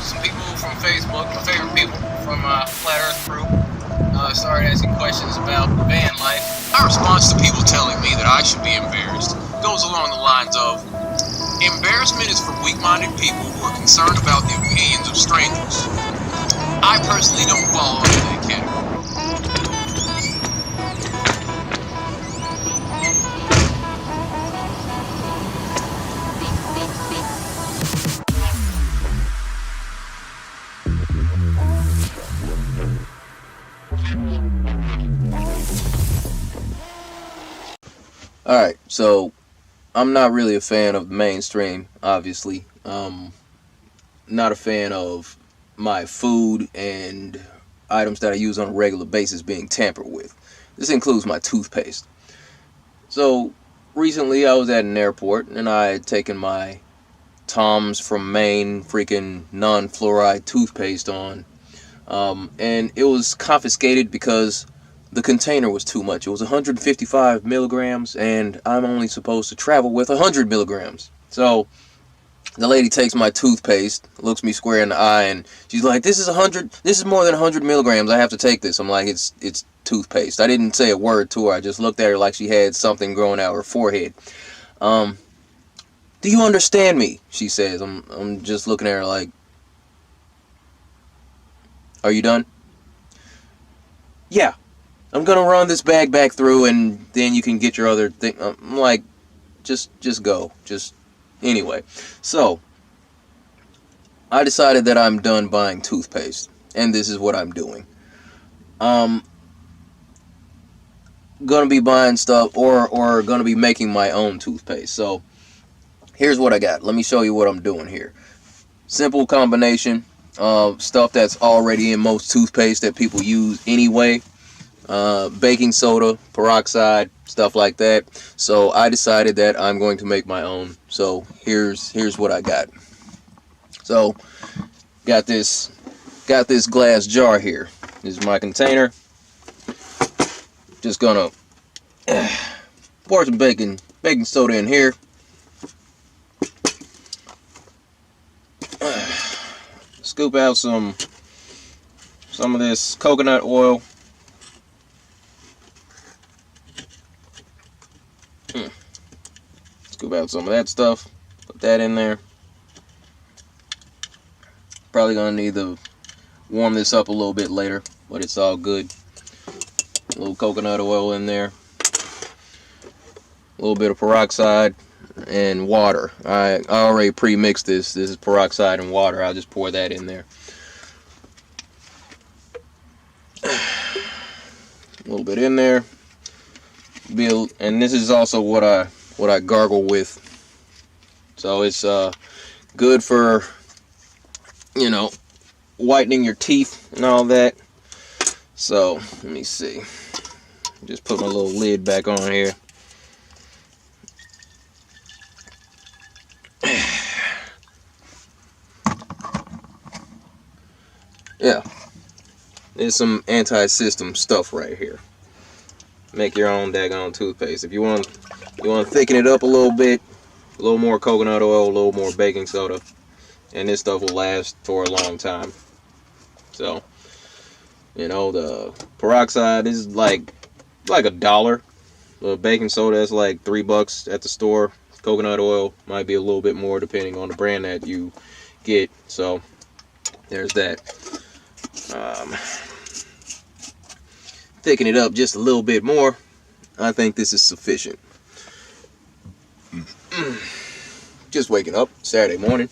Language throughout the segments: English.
some people from Facebook, my favorite people from Flat Earth Crew, started asking questions about van life. My response to people telling me that I should be embarrassed goes along the lines of, embarrassment is for weak-minded people who are concerned about the opinions of strangers. I personally don't fall into that category. Alright, so I'm not really a fan of the mainstream, obviously. Not a fan of my food and items that I use on a regular basis being tampered with. This includes my toothpaste. So recently I was at an airport and I had taken my Tom's from Maine freaking non-fluoride toothpaste on, and it was confiscated because the container was too much. It was 155 milligrams, and I'm only supposed to travel with 100 milligrams. So the lady takes my toothpaste, looks me square in the eye, and she's like, "This is more than 100 milligrams. I have to take this." I'm like, "It's toothpaste." I didn't say a word to her. I just looked at her like she had something growing out her forehead. "Do you understand me?" she says. I'm just looking at her like, "Are you done?" "Yeah. I'm gonna run this bag back through, and then you can get your other thing." I'm like, just go. Anyway. So, I decided that I'm done buying toothpaste, and this is what I'm doing. Gonna be buying stuff, or gonna be making my own toothpaste. So, here's what I got. Let me show you what I'm doing here. Simple combination of stuff that's already in most toothpaste that people use anyway. Baking soda, peroxide, stuff like that. So I decided that I'm going to make my own. So here's what I got. So got this glass jar here. This is my container. Just gonna pour some baking soda in here. Scoop out some of this coconut oil. Scoop out some of that stuff, put that in there. Probably gonna need to warm this up a little bit later, but it's all good. A little coconut oil in there, a little bit of peroxide and water. I already pre-mixed this. This is peroxide and water. I'll just pour that in there. A little bit in there. And this is also what I gargle with. So it's good for, whitening your teeth and all that. So let me see. Just put my little lid back on here. Yeah, there's some anti-system stuff right here. Make your own daggone toothpaste. If you want to thicken it up a little bit, a little more coconut oil, a little more baking soda, and this stuff will last for a long time. So, the peroxide is like $1. The baking soda is like $3 at the store. Coconut oil might be a little bit more depending on the brand that you get. So, there's that. Thicken it up just a little bit more. I think this is sufficient. Just waking up Saturday morning.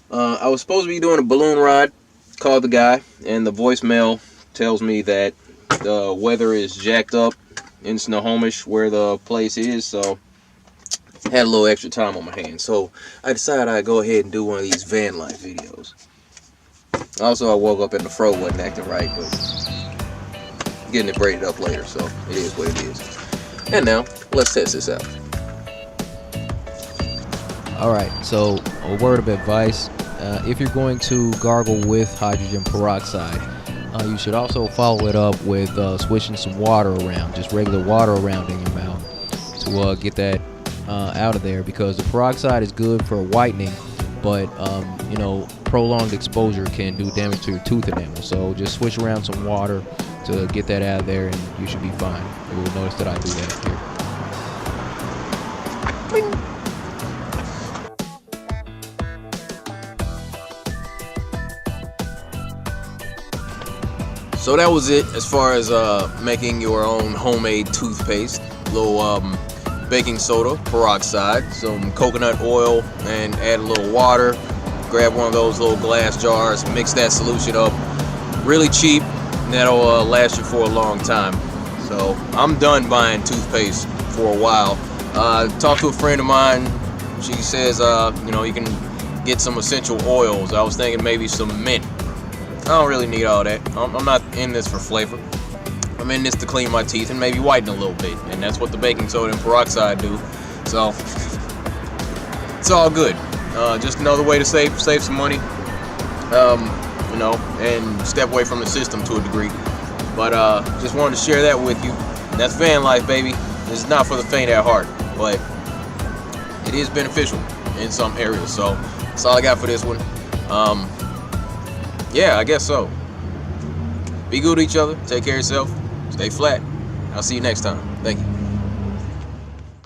I was supposed to be doing a balloon ride. Called the guy, and the voicemail tells me that the weather is jacked up in Snohomish where the place is, so I had a little extra time on my hands. So I decided I'd go ahead and do one of these van life videos. Also, I woke up and the fro wasn't acting right, but getting it braided up later, so it is what it is. And now, let's test this out. Alright, so a word of advice. If you're going to gargle with hydrogen peroxide, you should also follow it up with switching some water around, just regular water around in your mouth to get that out of there, because the peroxide is good for whitening, but prolonged exposure can do damage to your tooth enamel. So just switch around some water to get that out of there, and you should be fine. You will notice that I do that here. So that was it as far as making your own homemade toothpaste. A little baking soda, peroxide, some coconut oil, and add a little water. Grab one of those little glass jars, mix that solution up. Really cheap, and that'll last you for a long time. So I'm done buying toothpaste for a while. Talked to a friend of mine. She says, you can get some essential oils. I was thinking maybe some mint. I don't really need all that. I'm not in this for flavor. I'm in this to clean my teeth and maybe whiten a little bit, and that's what the baking soda and peroxide do. So it's all good. Just another way to save some money, and step away from the system to a degree. But just wanted to share that with you. That's Vanlife, baby. This is not for the faint at heart, but it is beneficial in some areas. So that's all I got for this one. Yeah, I guess so. Be good to each other. Take care of yourself. Stay flat. I'll see you next time. Thank you.